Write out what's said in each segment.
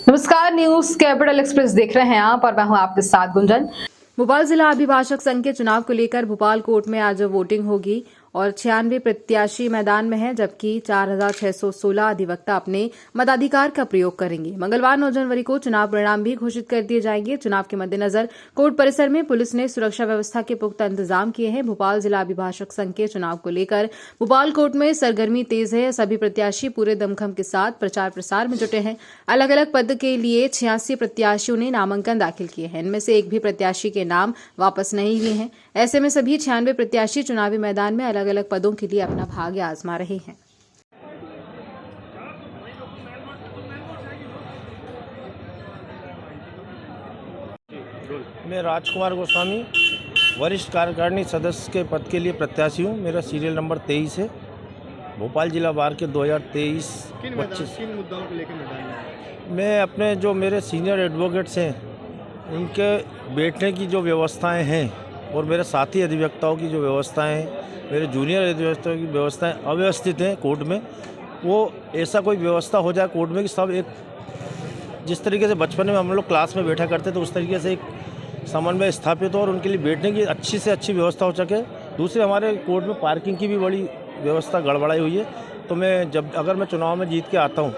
नमस्कार, news capital express देख रहे हैं आप और मैं हूं आपके साथ गुंजन। भोपाल जिला अभिभाषक संघ के चुनाव को लेकर भोपाल कोर्ट में आज वोटिंग होगी और 96 प्रत्याशी मैदान में हैं, जबकि 4616 अधिवक्ता अपने मताधिकार का प्रयोग करेंगे। मंगलवार 9 जनवरी को चुनाव परिणाम भी घोषित कर दिए जाएंगे। चुनाव के मद्देनजर कोर्ट परिसर में पुलिस ने सुरक्षा व्यवस्था के पुख्ता इंतजाम किए हैं। भोपाल जिला अभिभाषक संघ के चुनाव को लेकर भोपाल कोर्ट में सरगर्मी तेज है। सभी प्रत्याशी पूरे दमखम के साथ प्रचार प्रसार में जुटे हैं। अलग अलग पद के लिए 86 प्रत्याशियों ने नामांकन दाखिल किए हैं। इनमें से एक भी प्रत्याशी के नाम वापस नहीं हुए हैं। ऐसे में सभी 96 प्रत्याशी चुनावी मैदान में अलग अलग पदों के लिए अपना भाग्य आजमा रहे हैं। मैं राजकुमार गोस्वामी वरिष्ठ कार्यकारिणी सदस्य के पद के लिए प्रत्याशी हूँ। मेरा सीरियल नंबर 23 है। भोपाल जिला बार के 2023-25 किन मुद्दाओं को लेकर मैदान में? मैं अपने जो मेरे सीनियर एडवोकेट्स हैं उनके बैठने की जो व्यवस्थाएं हैं और मेरे साथी अधिवक्ताओं की जो व्यवस्थाएं हैं, मेरे जूनियर अधिवक्ताओं की व्यवस्थाएं अव्यवस्थित हैं कोर्ट में। वो ऐसा कोई व्यवस्था हो जाए कोर्ट में कि सब एक जिस तरीके से बचपन में हम लोग क्लास में बैठा करते थे उस तरीके से एक समन्वय स्थापित हो और उनके लिए बैठने की अच्छी से अच्छी व्यवस्था हो सके। दूसरे हमारे कोर्ट में पार्किंग की भी बड़ी व्यवस्था गड़बड़ाई हुई है। तो मैं अगर मैं चुनाव में जीत के आता हूँ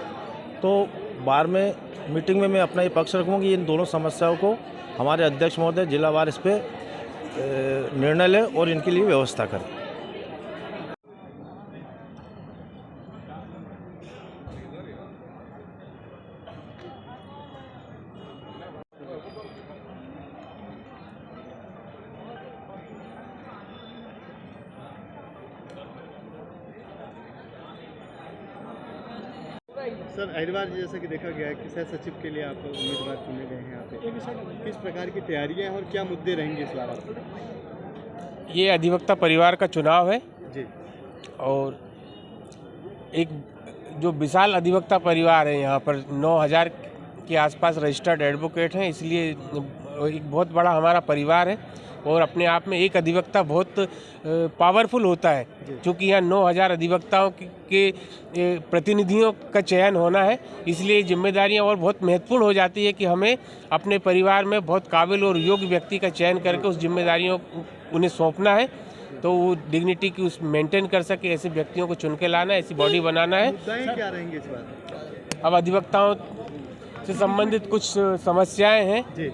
तो बार में मीटिंग में मैं अपना ये पक्ष रखूँगा कि इन दोनों समस्याओं को हमारे अध्यक्ष महोदय जिला वार इस पर निर्णय लें और इनके लिए व्यवस्था करें। सर, हरिद्वार जैसा कि देखा गया है कि सह सचिव के लिए आप उम्मीदवार चुने गए हैं यहाँ पे, किस प्रकार की तैयारियां हैं और क्या मुद्दे रहेंगे इस बार? ये अधिवक्ता परिवार का चुनाव है जी। और एक जो विशाल अधिवक्ता परिवार है, यहाँ पर 9000 के आसपास रजिस्टर्ड एडवोकेट हैं, इसलिए एक बहुत बड़ा हमारा परिवार है। और अपने आप में एक अधिवक्ता बहुत पावरफुल होता है, क्योंकि यहाँ 9000 अधिवक्ताओं के प्रतिनिधियों का चयन होना है। इसलिए जिम्मेदारियाँ और बहुत महत्वपूर्ण हो जाती है कि हमें अपने परिवार में बहुत काबिल और योग्य व्यक्ति का चयन करके उस जिम्मेदारियों उन्हें सौंपना है, तो वो डिग्निटी की उस मेंटेन कर सके। ऐसे व्यक्तियों को चुन के लाना है, ऐसी बॉडी बनाना है। मुद्दे क्या रहेंगे इस बार? अब अधिवक्ताओं से संबंधित कुछ समस्याएं हैं। जी।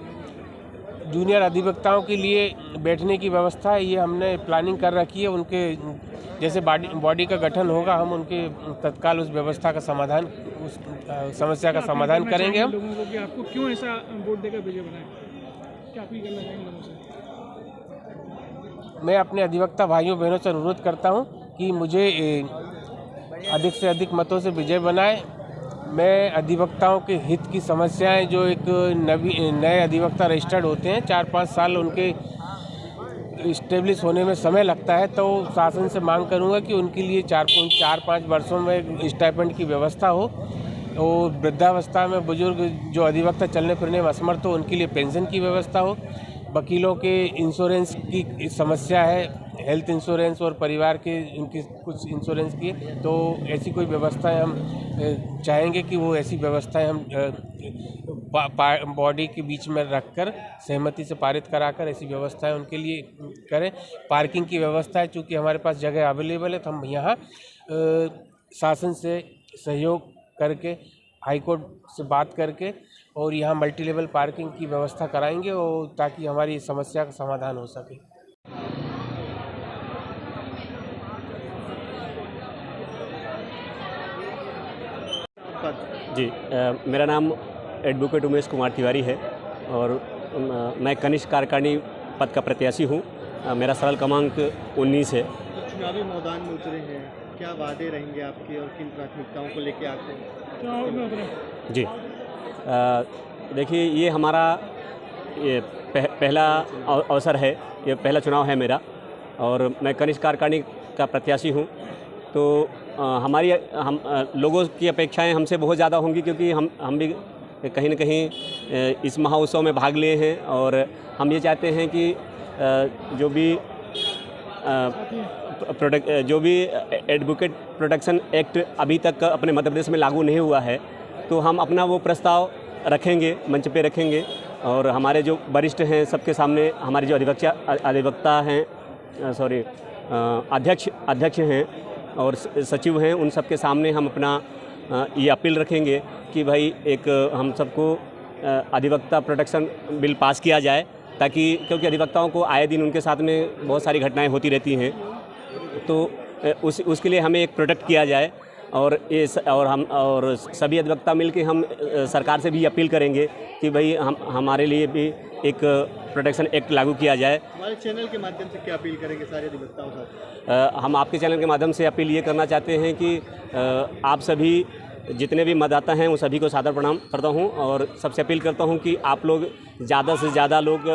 जूनियर अधिवक्ताओं के लिए बैठने की व्यवस्था है, ये हमने प्लानिंग कर रखी है। उनके जैसे बॉडी का गठन होगा, हम उनके तत्काल उस व्यवस्था का समाधान, उस समस्या का समाधान करेंगे हम। लोगों को कि आपको क्यों ऐसा वोट देकर विजय बनाए, क्या अपील करना चाहेंगे लोगों से? मैं अपने अधिवक्ता भाइयों बहनों से अनुरोध करता हूं कि मुझे अधिक से अधिक मतों से विजय बनाए। मैं अधिवक्ताओं के हित की समस्याएं, जो एक नए अधिवक्ता रजिस्टर्ड होते हैं, 4-5 साल उनके इस्टेब्लिश होने में समय लगता है, तो शासन से मांग करूंगा कि उनके लिए 4-5 वर्षों में स्टाइपेंड की व्यवस्था हो। और वृद्धावस्था में बुजुर्ग जो अधिवक्ता चलने फिरने में असमर्थ हो, उनके लिए पेंशन की व्यवस्था हो। वकीलों के इंश्योरेंस की समस्या है, हेल्थ इंश्योरेंस और परिवार के उनकी कुछ इंश्योरेंस की, तो ऐसी कोई व्यवस्थाएं हम चाहेंगे कि वो ऐसी व्यवस्थाएं हम बॉडी के बीच में रखकर सहमति से पारित कराकर ऐसी व्यवस्थाएं उनके लिए करें। पार्किंग की व्यवस्था है, चूँकि हमारे पास जगह अवेलेबल है, तो हम यहाँ शासन से सहयोग करके, हाईकोर्ट से बात करके और यहाँ मल्टी लेवल पार्किंग की व्यवस्था कराएंगे, और ताकि हमारी इस समस्या का समाधान हो सके। जी, मेरा नाम एडवोकेट उमेश कुमार तिवारी है और मैं कनिष्ठ कार्यकारिणी पद का प्रत्याशी हूँ। मेरा सरल क्रमांक 19 है। चुनावी मैदान में उतरे हैं, क्या वादे रहेंगे आपके और किन प्राथमिकताओं को लेकर आते हैं? जी, देखिए, ये हमारा पहला अवसर है, ये पहला चुनाव है मेरा और मैं कनिष्ठ कार्यकारिणी का प्रत्याशी हूँ। तो हम लोगों की अपेक्षाएं हमसे बहुत ज़्यादा होंगी, क्योंकि हम भी कहीं न कहीं इस महोत्सव में भाग लिए हैं और हम ये चाहते हैं कि जो भी एडवोकेट प्रोटेक्शन एक्ट अभी तक अपने मध्य प्रदेश में लागू नहीं हुआ है, तो हम अपना वो प्रस्ताव रखेंगे, मंच पे रखेंगे और हमारे जो वरिष्ठ हैं सबके सामने, हमारे जो अधिवक्ता हैं अध्यक्ष हैं और सचिव हैं, उन सबके सामने हम अपना ये अपील रखेंगे कि भाई एक हम सबको अधिवक्ता प्रोटेक्शन बिल पास किया जाए, ताकि क्योंकि अधिवक्ताओं को आए दिन उनके साथ में बहुत सारी घटनाएं होती रहती हैं, तो उसके लिए हमें एक प्रोटेक्ट किया जाए। और हम सभी अधिवक्ता मिलकर हम सरकार से भी अपील करेंगे कि भाई हमारे लिए भी एक प्रोटेक्शन एक्ट लागू किया जाए। हमारे चैनल के माध्यम से क्या अपील करेंगे सारे अधिवक्ताओं का? हम आपके चैनल के माध्यम से अपील ये करना चाहते हैं कि आप सभी जितने भी मतदाता हैं उन सभी को सादर प्रणाम करता हूं और सबसे अपील करता हूं कि आप लोग ज़्यादा से ज़्यादा लोग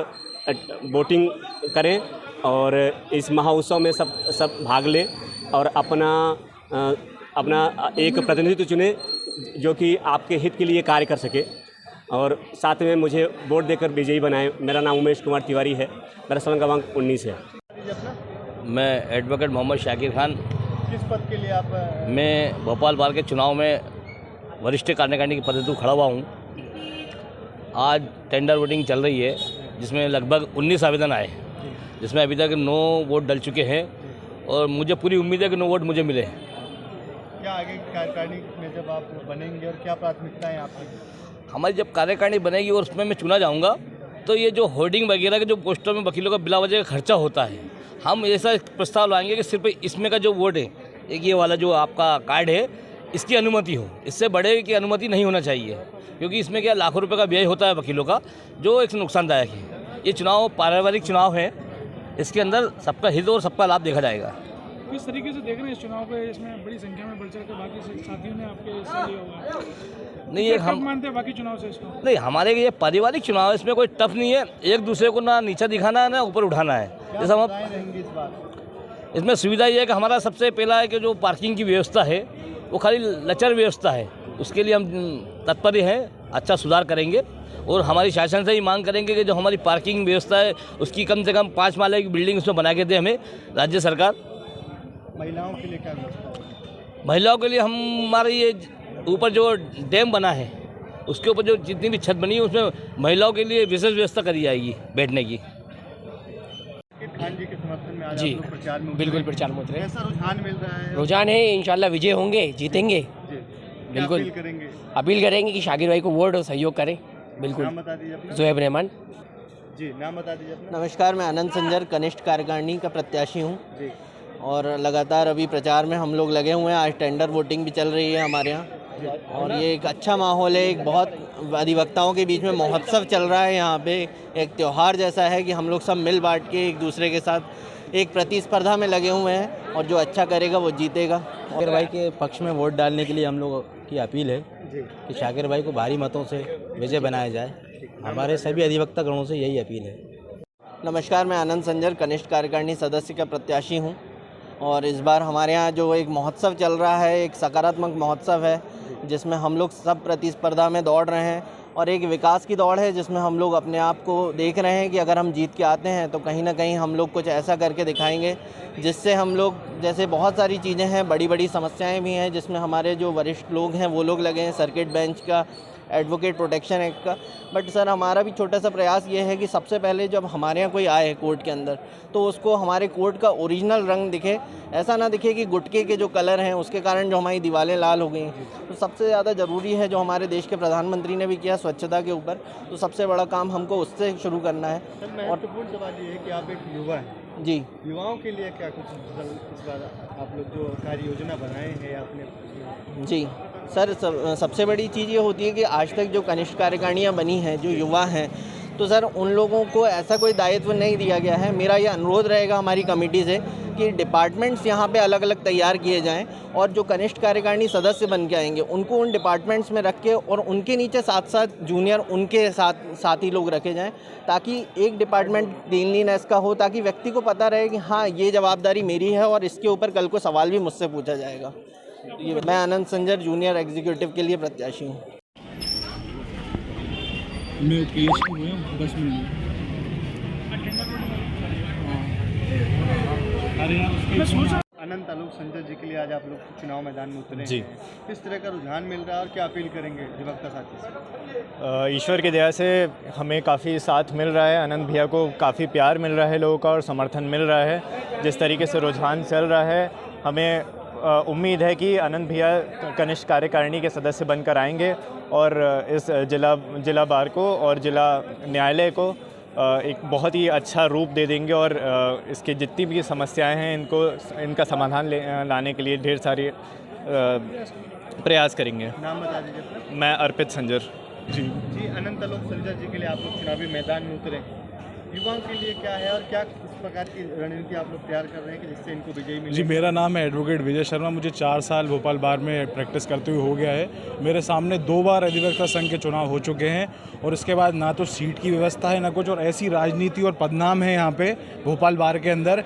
वोटिंग करें और इस महाउत्सव में सब भाग लें और अपना एक प्रतिनिधित्व चुने जो कि आपके हित के लिए कार्य कर सके और साथ में मुझे वोट देकर विजयी बनाएं। मेरा नाम उमेश कुमार तिवारी है, मेरा सलन क्रमांक 19 है। मैं एडवोकेट मोहम्मद शाकिर खान। किस पद के लिए आप? मैं भोपाल बार के चुनाव में वरिष्ठ कार्यकारिणी के पद हेतु खड़ा हुआ हूँ। आज टेंडर वोटिंग चल रही है जिसमें लगभग 19 आवेदन आए, जिसमें अभी तक 9 वोट डल चुके हैं और मुझे पूरी उम्मीद है कि 9 वोट मुझे मिले। क्या आगे कार्यकारिणी में जब आप बनेंगे और क्या प्राथमिकताएं आपकी? हमारी जब कार्यकारिणी बनेगी और उसमें मैं चुना जाऊँगा तो ये जो होर्डिंग वगैरह के जो पोस्टर में वकीलों का बिला वजह का खर्चा होता है, हम ऐसा प्रस्ताव लाएंगे कि सिर्फ इसमें का जो वोट है, एक ये वाला जो आपका कार्ड है, इसकी अनुमति हो। इससे बड़े की अनुमति नहीं होना चाहिए, क्योंकि इसमें क्या लाखों रुपए का व्यय होता है वकीलों का, जो एक नुकसानदायक है। ये चुनाव पारिवारिक चुनाव है, इसके अंदर सबका हित और सबका लाभ देखा जाएगा। किस तरीके से देख रहे हैं इस चुनाव को? इसमें बड़ी संख्या में बढ़ चढ़ कर बाकी साथियों ने आपके हिस्सा लिया हुआ है। नहीं, ये हम मानते हैं बाकी चुनाव से इसको? नहीं, हमारे ये पारिवारिक चुनाव है, इसमें कोई टफ नहीं है। एक दूसरे को ना नीचा दिखाना है ना ऊपर उठाना है। जैसे हम रहेंगे इस बार? इसमें सुविधा ये है कि हमारा सबसे पहला है कि जो पार्किंग की व्यवस्था है वो खाली लचर व्यवस्था है, उसके लिए हम तत्पर हैं, अच्छा सुधार करेंगे और हमारी शासन से ही मांग करेंगे कि जो हमारी पार्किंग व्यवस्था है उसकी कम से कम 5 माले की बिल्डिंग उसमें बना के दे हमें राज्य सरकार। महिलाओं के लिए क्या व्यवस्था है? महिलाओं के लिए हमारे ये ऊपर जो डैम बना है उसके ऊपर जो जितनी भी छत बनी है उसमें महिलाओं के लिए विशेष व्यवस्था करी जाएगी बैठने की। खान जी के समर्थन में आज जी, आप लोग प्रचार में बिल्कुल उतरे। प्रचार में उतरे। कैसा रुझान मिल रहा है? रुझान है, इंशाल्लाह विजय होंगे, जीतेंगे। जी, क्या बिल्कुल। अपील करेंगे? अपील करेंगे कि शाकिर भाई को वोट और सहयोग करें। बिल्कुल। नाम बता दीजिए अपना। जोएब रहमान। जी, नाम बता दीजिए अपना। नमस्कार, मैं आनंद संजर कनिष्ठ कार्यकारिणी का प्रत्याशी हूँ जी, और लगातार अभी प्रचार में हम लोग लगे हुए हैं। आज टेंडर वोटिंग भी चल रही है हमारे यहाँ और ये एक अच्छा माहौल है। एक बहुत अधिवक्ताओं के बीच में महोत्सव चल रहा है यहाँ पे, एक त्यौहार जैसा है कि हम लोग सब मिल बांट के एक दूसरे के साथ एक प्रतिस्पर्धा में लगे हुए हैं और जो अच्छा करेगा वो जीतेगा। शाकिर भाई के पक्ष में वोट डालने के लिए हम लोगों की अपील है जी। कि शाकिर भाई को भारी मतों से विजय बनाया जाए। हमारे सभी अधिवक्ता गणों से यही अपील है। नमस्कार, मैं आनंद संजर कनिष्ठ कार्यकारिणी सदस्य का प्रत्याशी हूँ और इस बार हमारे यहाँ जो एक महोत्सव चल रहा है, एक सकारात्मक महोत्सव है जिसमें हम लोग सब प्रतिस्पर्धा में दौड़ रहे हैं और एक विकास की दौड़ है जिसमें हम लोग अपने आप को देख रहे हैं कि अगर हम जीत के आते हैं तो कहीं ना कहीं हम लोग कुछ ऐसा करके दिखाएंगे जिससे हम लोग, जैसे बहुत सारी चीज़ें हैं, बड़ी बड़ी समस्याएं भी हैं जिसमें हमारे जो वरिष्ठ लोग हैं वो लोग लगे हैं, सर्किट बेंच का, एडवोकेट प्रोटेक्शन एक्ट का। बट सर, हमारा भी छोटा सा प्रयास ये है कि सबसे पहले जब हमारे यहाँ कोई आए कोर्ट के अंदर तो उसको हमारे कोर्ट का ओरिजिनल रंग दिखे, ऐसा ना दिखे कि गुटके के जो कलर हैं उसके कारण जो हमारी दीवारें लाल हो गई। तो सबसे ज़्यादा ज़रूरी है जो हमारे देश के प्रधानमंत्री ने भी किया स्वच्छता के ऊपर, तो सबसे बड़ा काम हमको उससे शुरू करना है। सर, महत्वपूर्ण सवाल ये है कि आप एक युवा हैं जी, युवाओं के लिए क्या कुछ इस बार आप लोग जो कार्य योजना बनाए हैं आपने? जी सर, सबसे बड़ी चीज़ ये होती है कि आज तक जो कनिष्ठ कार्यकारिणियाँ बनी हैं, जो युवा हैं, तो सर उन लोगों को ऐसा कोई दायित्व नहीं दिया गया है। मेरा ये अनुरोध रहेगा हमारी कमेटी से कि डिपार्टमेंट्स यहाँ पे अलग अलग तैयार किए जाएं और जो कनिष्ठ कार्यकारिणी सदस्य बन के आएंगे उनको उन डिपार्टमेंट्स में रख के और उनके नीचे साथ साथ जूनियर उनके साथी लोग रखे जाएं, ताकि एक डिपार्टमेंट क्लीनलीनेस का हो, ताकि व्यक्ति को पता रहे कि हाँ, ये जवाबदारी मेरी है और इसके ऊपर कल को सवाल भी मुझसे पूछा जाएगा। मैं आनंद संजर जूनियर एग्जीक्यूटिव के लिए प्रत्याशी हूँ। मैं केस हुए 10 मिनट में। अनंत आलोक संजय जी के लिए आज आप लोग चुनाव मैदान में उतरे जी। हैं। किस तरह का रुझान मिल रहा है और क्या अपील करेंगे अधिवक्ता साथी से? ईश्वर की दया से हमें काफ़ी साथ मिल रहा है, अनंत भैया को काफ़ी प्यार मिल रहा है लोगों का और समर्थन मिल रहा है। जिस तरीके से रुझान चल रहा है, हमें उम्मीद है कि अनंत भैया कनिष्ठ कार्यकारिणी के सदस्य बनकर आएंगे और इस जिला बार को और जिला न्यायालय को एक बहुत ही अच्छा रूप दे देंगे और इसके जितनी भी समस्याएं हैं इनका समाधान लाने के लिए ढेर सारे प्रयास करेंगे। नाम बता दीजिए अपना। मैं अर्पित संजर। जी, अनंत आलोक संजय जी के लिए आप लोग चुनावी मैदान में उतरे, युवाओं के लिए क्या है और क्या किस प्रकार की रणनीति आप लोग तैयार कर रहे हैं कि जिससे इनको विजयी मिले? जी, मेरा नाम है एडवोकेट विजय शर्मा। मुझे 4 साल भोपाल बार में प्रैक्टिस करते हुए हो गया है। मेरे सामने 2 बार अधिवक्ता संघ के चुनाव हो चुके हैं और इसके बाद ना तो सीट की व्यवस्था है ना कुछ, और ऐसी राजनीति और बदनाम है यहाँ पे भोपाल बार के अंदर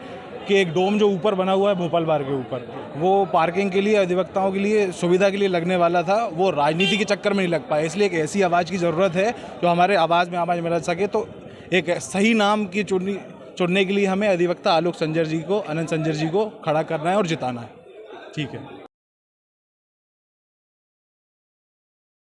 कि एक डोम जो ऊपर बना हुआ है भोपाल बार के ऊपर, वो पार्किंग के लिए अधिवक्ताओं के लिए सुविधा के लिए लगने वाला था, वो राजनीति के चक्कर में नहीं लग पाया। इसलिए एक ऐसी आवाज़ की ज़रूरत है जो हमारे आवाज़ में आवाज़ मिला सके। तो एक सही नाम की चुनने के लिए हमें अधिवक्ता आलोक संजर जी को, अनंत संजर जी को खड़ा करना है और जिताना है। ठीक है।